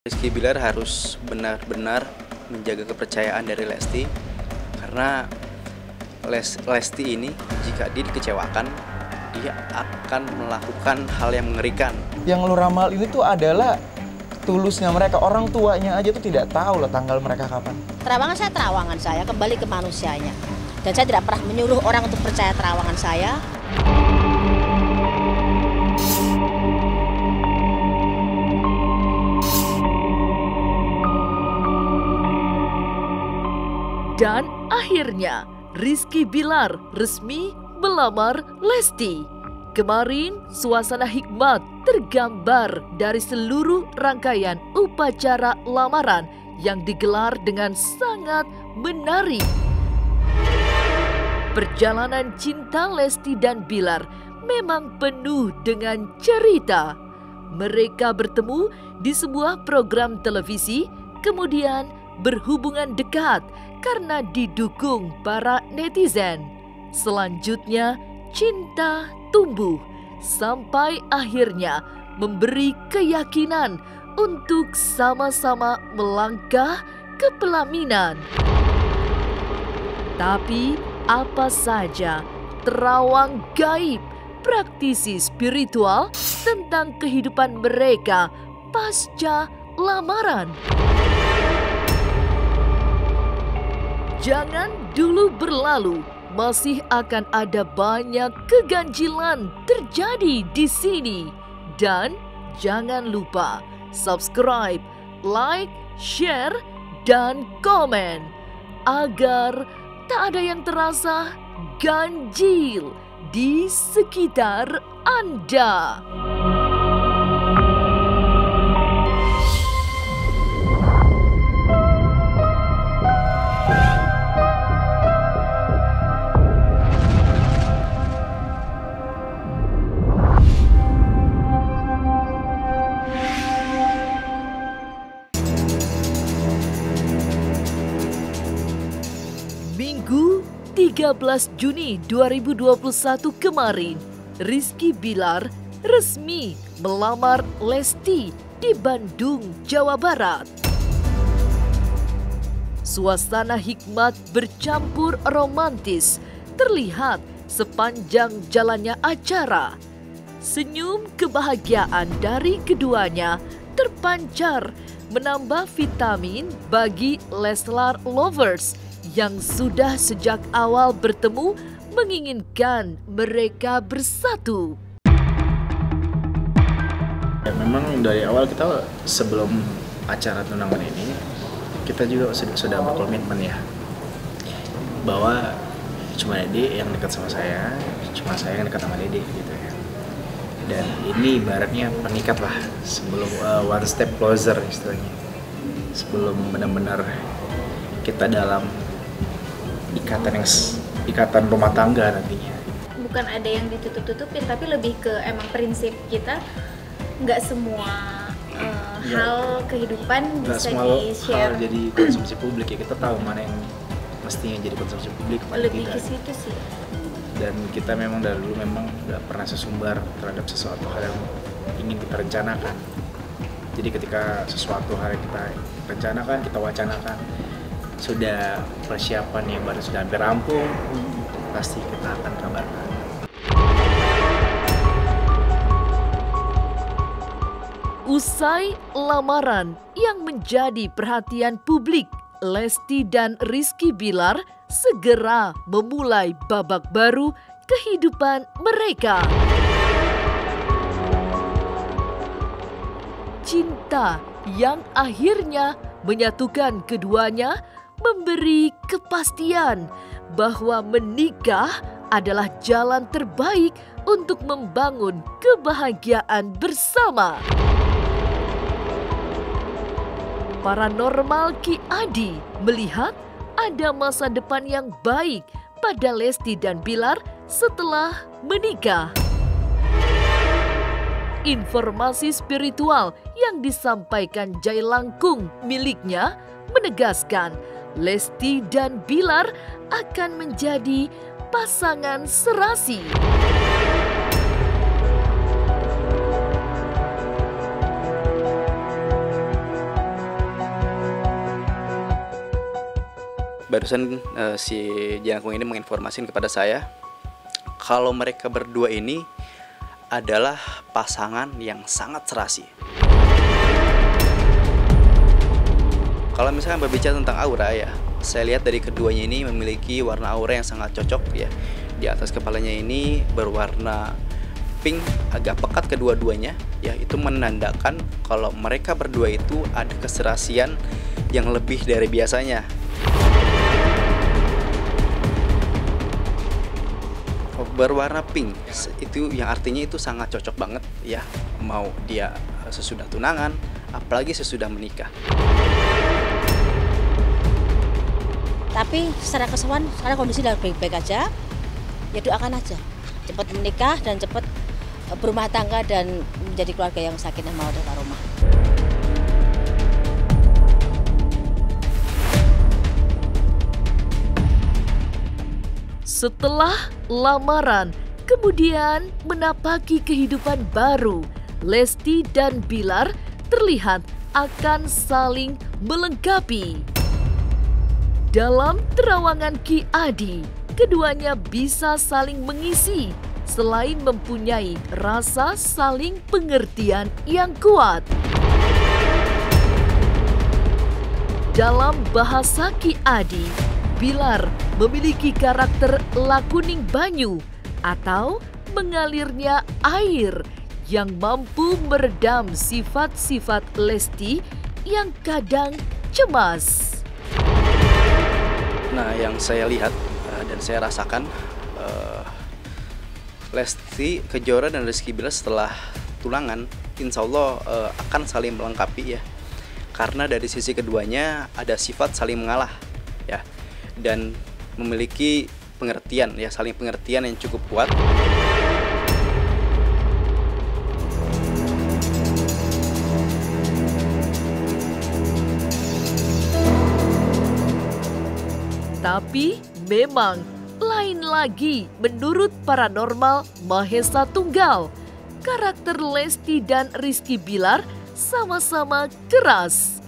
Rizky Bilar harus benar-benar menjaga kepercayaan dari Lesti karena Lesti ini jika dia dikecewakan dia akan melakukan hal yang mengerikan. Yang lu ramal ini tuh adalah tulusnya mereka, orang tuanya aja tuh tidak tahu loh tanggal mereka kapan. Terawangan saya kembali ke manusianya. Dan saya tidak pernah menyuruh orang untuk percaya terawangan saya. Dan akhirnya Rizky Bilar resmi melamar Lesti. Kemarin suasana hikmat tergambar dari seluruh rangkaian upacara lamaran yang digelar dengan sangat menarik. Perjalanan cinta Lesti dan Bilar memang penuh dengan cerita. Mereka bertemu di sebuah program televisi, kemudian berhubungan dekat karena didukung para netizen. Selanjutnya, cinta tumbuh sampai akhirnya memberi keyakinan untuk sama-sama melangkah ke pelaminan. Tapi apa saja terawang gaib praktisi spiritual tentang kehidupan mereka pasca lamaran? Jangan dulu berlalu, masih akan ada banyak keganjilan terjadi di sini. Dan jangan lupa subscribe, like, share, dan komen agar tak ada yang terasa ganjil di sekitar Anda. Minggu 13 Juni 2021 kemarin, Rizky Bilar resmi melamar Lesti di Bandung, Jawa Barat. Suasana hikmat bercampur romantis terlihat sepanjang jalannya acara. Senyum kebahagiaan dari keduanya terpancar menambah vitamin bagi Leslar lovers yang sudah sejak awal bertemu menginginkan mereka bersatu. Ya, memang dari awal kita sebelum acara tunangan ini kita juga sudah berkomitmen ya bahwa cuma Dede yang dekat sama saya, cuma saya yang dekat sama Dede gitu ya. Dan ini ibaratnya penikat lah sebelum one step closer istilahnya, sebelum benar-benar kita dalam ikatan rumah tangga nantinya. Bukan ada yang ditutup-tutupin, tapi lebih ke emang prinsip kita nggak semua hal kehidupan nggak bisa semua di-share. hal jadi konsumsi publik ya, kita tahu mana yang mestinya jadi konsumsi publik kepada Lebih kita. ke situ sih. Dan kita memang dari dulu memang nggak pernah sesumbar terhadap sesuatu hal yang ingin kita rencanakan. Jadi ketika sesuatu hal yang kita rencanakan, kita wacanakan, sudah persiapan yang baru sudah hampir rampung, pasti kita akan kabarkan. Usai lamaran yang menjadi perhatian publik, Lesti dan Rizky Bilar segera memulai babak baru kehidupan mereka. Cinta yang akhirnya menyatukan keduanya memberi kepastian bahwa menikah adalah jalan terbaik untuk membangun kebahagiaan bersama. Paranormal Ki Adi melihat ada masa depan yang baik pada Lesti dan Bilar setelah menikah. Informasi spiritual yang disampaikan Jai Langkung miliknya menegaskan Lesti dan Bilar akan menjadi pasangan serasi. barusan si Jangkung ini menginformasikan kepada saya kalau mereka berdua ini adalah pasangan yang sangat serasi. Kalau misalkan berbicara tentang aura ya, saya lihat dari keduanya ini memiliki warna aura yang sangat cocok ya. Di atas kepalanya ini berwarna pink agak pekat kedua-duanya ya, itu menandakan kalau mereka berdua itu ada keserasian yang lebih dari biasanya. Berwarna pink itu yang artinya itu sangat cocok banget ya, mau dia sesudah tunangan apalagi sesudah menikah. Tapi secara keseruan sekarang kondisi udah baik-baik aja, ya doakan aja cepat menikah dan cepat berumah tangga dan menjadi keluarga yang sakinah mawaddah warahmah. Setelah lamaran, kemudian menapaki kehidupan baru, Lesti dan Bilar terlihat akan saling melengkapi. Dalam terawangan Ki Adi, keduanya bisa saling mengisi selain mempunyai rasa saling pengertian yang kuat. Dalam bahasa Ki Adi, Bilar memiliki karakter lakuning banyu atau mengalirnya air yang mampu meredam sifat-sifat Lesti yang kadang cemas. Nah, yang saya lihat dan saya rasakan, Lesti Kejora dan Rizky Bilar setelah tunangan, insya Allah akan saling melengkapi ya. Karena dari sisi keduanya ada sifat saling mengalah ya, dan memiliki pengertian ya, saling pengertian yang cukup kuat. Tapi memang lain lagi menurut paranormal Mahesa Tunggal. Karakter Lesti dan Rizky Bilar sama-sama keras.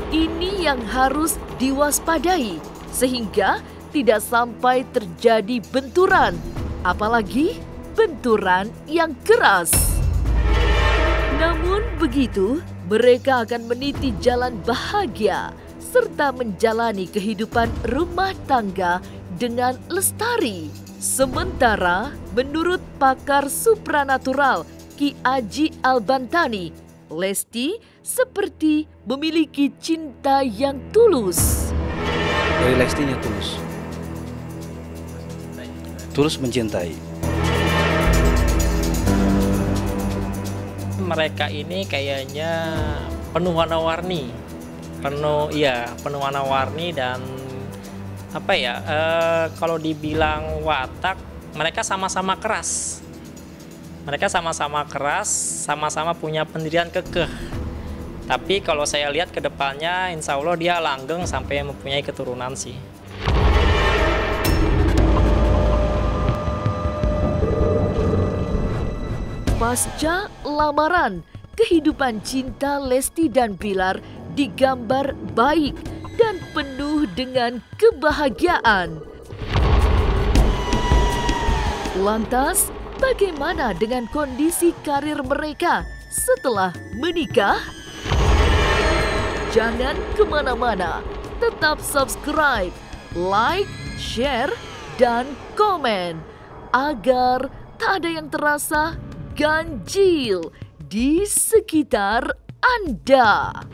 Ini yang harus diwaspadai sehingga tidak sampai terjadi benturan, apalagi benturan yang keras. Namun begitu, mereka akan meniti jalan bahagia serta menjalani kehidupan rumah tangga dengan lestari. Sementara menurut pakar supranatural Ki Aji Al-Bantani, Lesti seperti memiliki cinta yang tulus. Dari Lestinya tulus. Tulus mencintai. Mereka ini kayaknya penuh warna-warni. Penuh warna-warni dan kalau dibilang watak, mereka sama-sama keras. Mereka sama-sama keras, sama-sama punya pendirian kekeh. Tapi kalau saya lihat ke depannya, insya Allah dia langgeng sampai mempunyai keturunan sih. Pasca lamaran, kehidupan cinta Lesti dan Bilar digambar baik dan penuh dengan kebahagiaan. Lantas, bagaimana dengan kondisi karir mereka setelah menikah? Jangan kemana-mana, tetap subscribe, like, share, dan komen agar tak ada yang terasa ganjil di sekitar Anda.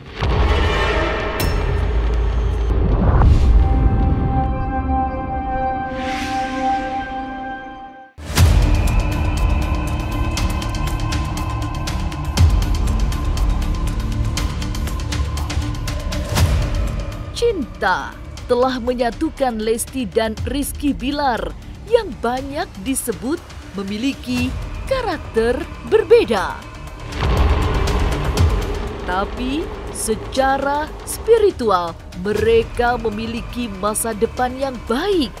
Cinta telah menyatukan Lesti dan Rizky Bilar yang banyak disebut memiliki karakter berbeda. Tapi secara spiritual mereka memiliki masa depan yang baik.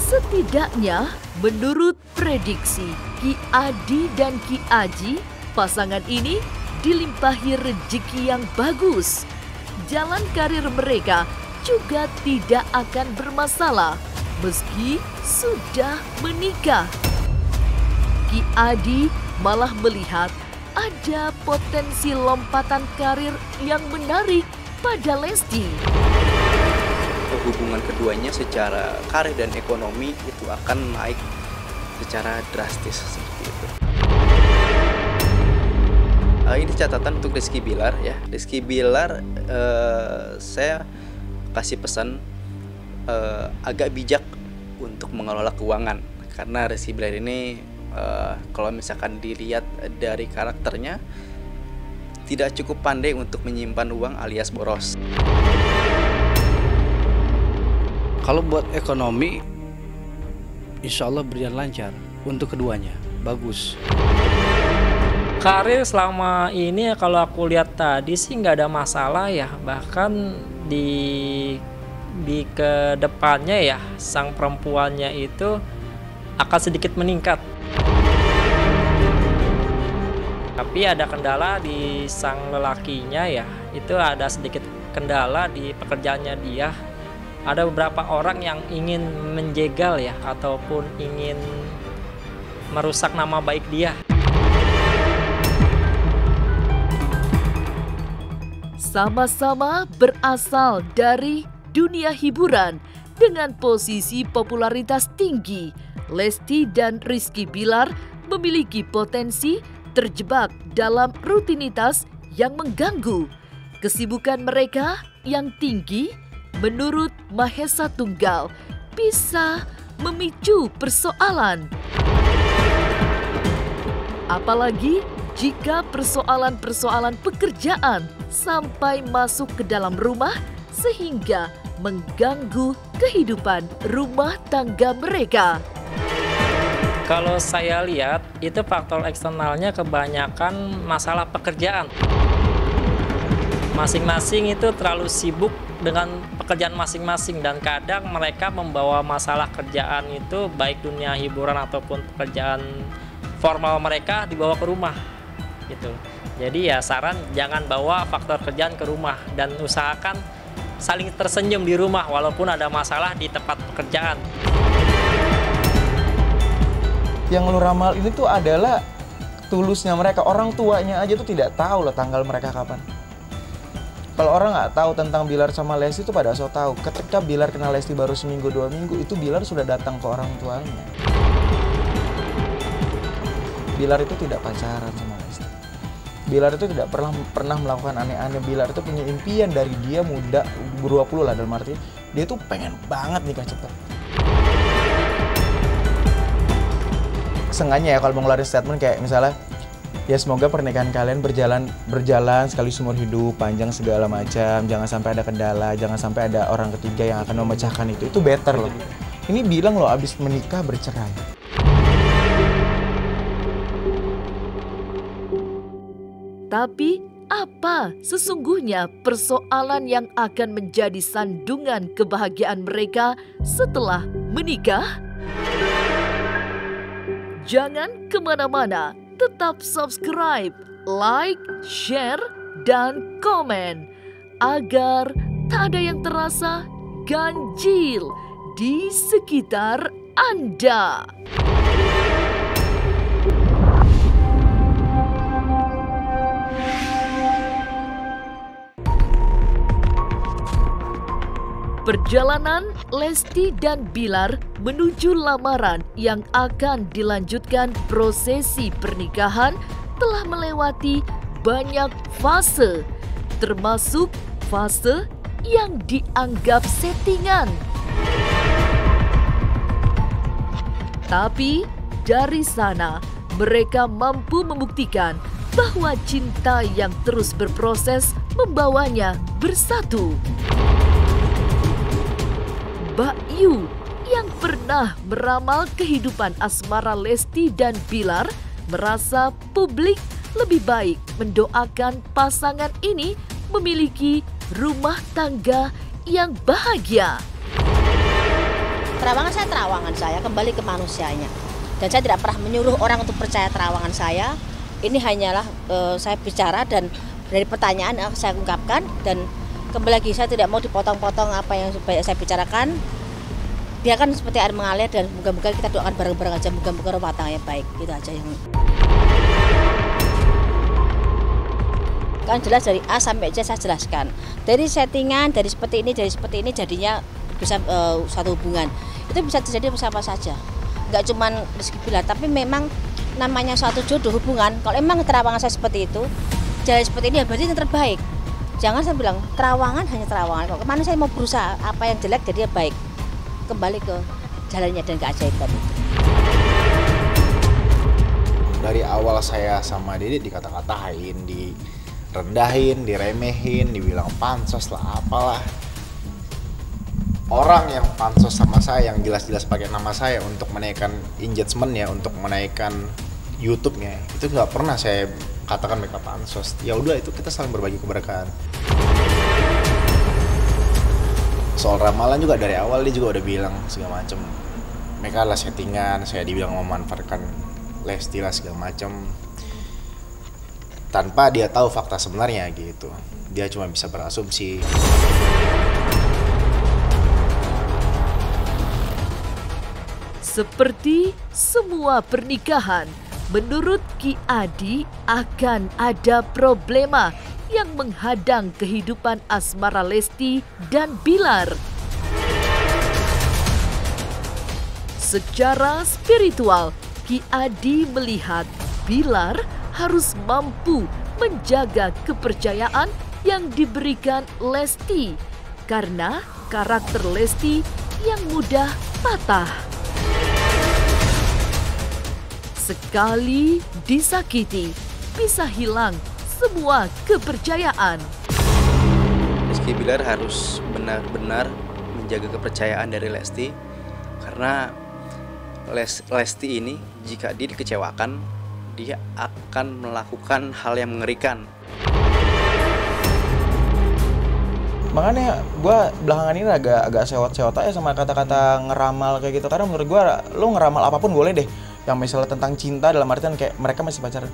Setidaknya menurut prediksi Ki Adi dan Ki Aji, pasangan ini dilimpahi rezeki yang bagus. Jalan karir mereka juga tidak akan bermasalah meski sudah menikah. Ki Adi malah melihat ada potensi lompatan karir yang menarik pada Lesti. Hubungan keduanya secara karir dan ekonomi itu akan naik secara drastis seperti itu. Ini catatan untuk Rizky Bilar ya. Rizky Bilar saya kasih pesan agak bijak untuk mengelola keuangan, karena Rizky Bilar ini kalau misalkan dilihat dari karakternya tidak cukup pandai untuk menyimpan uang alias boros. Kalau buat ekonomi, insya Allah berjalan lancar untuk keduanya, bagus. Karir selama ini kalau aku lihat tadi sih nggak ada masalah ya, bahkan di kedepannya ya sang perempuannya itu akan sedikit meningkat. Tapi ada kendala di sang lelakinya ya, itu ada sedikit kendala di pekerjaannya dia. Ada beberapa orang yang ingin menjegal ya, ataupun ingin merusak nama baik dia. Sama-sama berasal dari dunia hiburan dengan posisi popularitas tinggi, Lesti dan Rizky Bilar memiliki potensi terjebak dalam rutinitas yang mengganggu. Kesibukan mereka yang tinggi menurut Mahesa Tunggal bisa memicu persoalan. Apalagi jika persoalan-persoalan pekerjaan sampai masuk ke dalam rumah sehingga mengganggu kehidupan rumah tangga mereka. Kalau saya lihat itu faktor eksternalnya kebanyakan masalah pekerjaan. Masing-masing itu terlalu sibuk dengan pekerjaan masing-masing, dan kadang mereka membawa masalah kerjaan itu baik dunia hiburan ataupun pekerjaan formal mereka dibawa ke rumah gitu. Jadi ya saran jangan bawa faktor kerjaan ke rumah dan usahakan saling tersenyum di rumah walaupun ada masalah di tempat pekerjaan. Yang lu ramal ini tuh adalah tulusnya mereka. Orang tuanya aja tuh tidak tahu loh tanggal mereka kapan. Kalau orang nggak tahu tentang Bilar sama Lesti itu pada so tahu. Ketika Bilar kenal Lesti baru seminggu 2 minggu, itu Bilar sudah datang ke orang tuanya. Bilar itu tidak pacaran sama Lesti. Bilar itu tidak pernah melakukan aneh-aneh. Bilar itu punya impian dari dia muda, 20 lah dalam arti dia tuh pengen banget nikah cepat. Sengaja ya kalau mau ngeluarin statement kayak misalnya, ya semoga pernikahan kalian berjalan sekali seumur hidup, panjang segala macam, jangan sampai ada kendala, jangan sampai ada orang ketiga yang akan memecahkan itu better loh. Ini bilang loh abis menikah bercerai. Tapi apa sesungguhnya persoalan yang akan menjadi sandungan kebahagiaan mereka setelah menikah? Jangan kemana-mana, tetap subscribe, like, share, dan komen agar tak ada yang terasa ganjil di sekitar Anda. Perjalanan Lesti dan Bilar menuju lamaran yang akan dilanjutkan prosesi pernikahan telah melewati banyak fase, termasuk fase yang dianggap settingan. Tapi dari sana mereka mampu membuktikan bahwa cinta yang terus berproses membawanya bersatu. Mbak Yu yang pernah meramal kehidupan asmara Lesti dan Bilar merasa publik lebih baik mendoakan pasangan ini memiliki rumah tangga yang bahagia. Terawangan saya kembali ke manusianya. Dan saya tidak pernah menyuruh orang untuk percaya terawangan saya. Ini hanyalah saya bicara dan dari pertanyaan yang saya ungkapkan, dan kembali lagi saya tidak mau dipotong-potong apa yang saya bicarakan. Biarkan seperti air mengalir dan moga-moga kita doakan bareng-bareng aja, moga-moga rumah tangganya baik. Itu aja yang kan jelas dari A sampai Z saya jelaskan. Dari settingan, dari seperti ini jadinya bisa suatu hubungan. Itu bisa terjadi siapa saja. Nggak cuman Rizky Bilar, tapi memang namanya suatu jodoh hubungan. Kalau emang terawangan saya seperti itu, jalan seperti ini ya berarti yang terbaik. Jangan saya bilang terawangan hanya terawangan. Kalau kemana saya mau berusaha apa yang jelek jadi baik. Kembali ke jalannya dan keajaiban itu. Dari awal saya sama Dede dikata-katain, direndahin, diremehin, dibilang pansos lah apalah. Orang yang pansos sama saya, yang jelas-jelas pakai nama saya untuk menaikkan engagement-nya, untuk menaikkan YouTube-nya, itu nggak pernah saya katakan mereka pansos. Ya udah, itu kita saling berbagi keberkahan. Soal ramalan juga dari awal dia juga udah bilang segala macem. Mereka lah settingan, saya dibilang memanfaatkan Lesti lah segala macem. Tanpa dia tahu fakta sebenarnya gitu. Dia cuma bisa berasumsi. Seperti semua pernikahan, menurut Ki Adi akan ada problema yang menghadang kehidupan asmara Lesti dan Bilar. Secara spiritual, Ki Adi melihat Bilar harus mampu menjaga kepercayaan yang diberikan Lesti karena karakter Lesti yang mudah patah. Sekali disakiti, bisa hilang semua kepercayaan. Rizky Bilar harus benar-benar menjaga kepercayaan dari Lesti, karena Lesti ini jika dia dikecewakan, dia akan melakukan hal yang mengerikan. Makanya gue belakangan ini agak sewot-sewot aja sama kata-kata ngeramal kayak gitu. Karena menurut gue lo ngeramal apapun boleh deh. Yang misalnya tentang cinta dalam artian kayak mereka masih pacaran,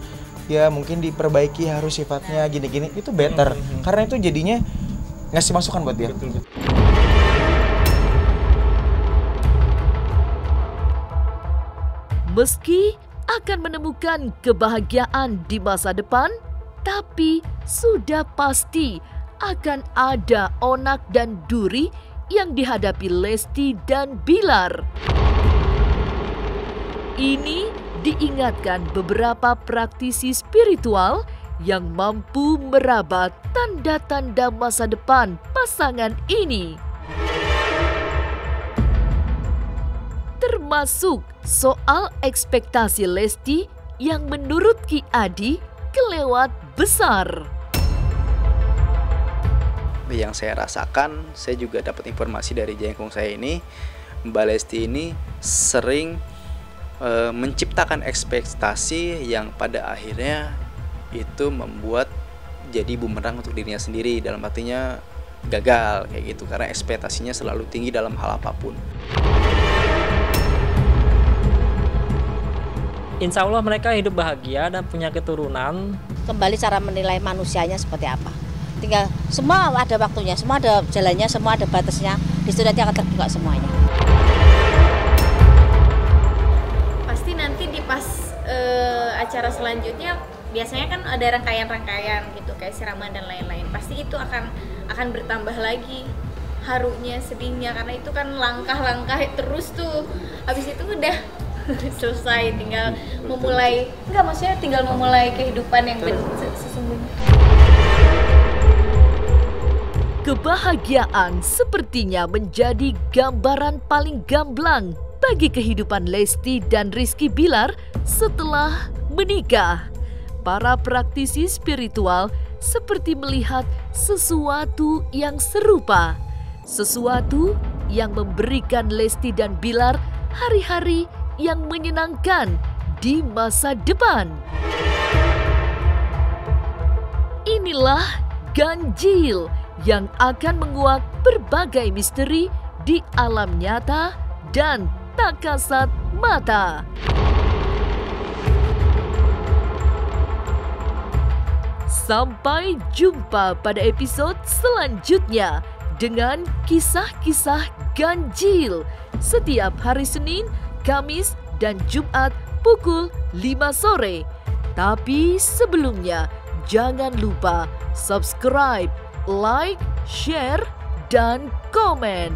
ya mungkin diperbaiki harus sifatnya gini-gini, itu better. Karena itu jadinya ngasih masukan buat dia. Meski akan menemukan kebahagiaan di masa depan, tapi sudah pasti akan ada onak dan duri yang dihadapi Lesti dan Bilar. Ini diingatkan beberapa praktisi spiritual yang mampu meraba tanda-tanda masa depan pasangan ini. Termasuk soal ekspektasi Lesti yang menurut Ki Adi kelewat besar. Yang saya rasakan, saya juga dapat informasi dari jengkong saya ini, Mbak Lesti ini sering menciptakan ekspektasi yang pada akhirnya itu membuat jadi bumerang untuk dirinya sendiri, dalam artinya gagal kayak gitu, karena ekspektasinya selalu tinggi dalam hal apapun. Insya Allah mereka hidup bahagia dan punya keturunan. Kembali cara menilai manusianya seperti apa. Tinggal semua ada waktunya, semua ada jalannya, semua ada batasnya. Di situ nanti akan terbuka semuanya. Nanti di pas acara selanjutnya biasanya kan ada rangkaian-rangkaian gitu kayak siraman dan lain-lain. Pasti itu akan bertambah lagi harunya, sedihnya, karena itu kan langkah-langkah terus tuh. Habis itu udah selesai, tinggal memulai, maksudnya tinggal memulai kehidupan yang sesungguhnya. Kebahagiaan sepertinya menjadi gambaran paling gamblang bagi kehidupan Lesti dan Rizky Bilar setelah menikah. Para praktisi spiritual seperti melihat sesuatu yang serupa, sesuatu yang memberikan Lesti dan Bilar hari-hari yang menyenangkan di masa depan. Inilah ganjil yang akan menguak berbagai misteri di alam nyata dan tak kasat mata. Sampai jumpa pada episode selanjutnya dengan kisah-kisah ganjil setiap hari Senin, Kamis, dan Jumat pukul 5 sore. Tapi sebelumnya, jangan lupa subscribe, like, share, dan komen.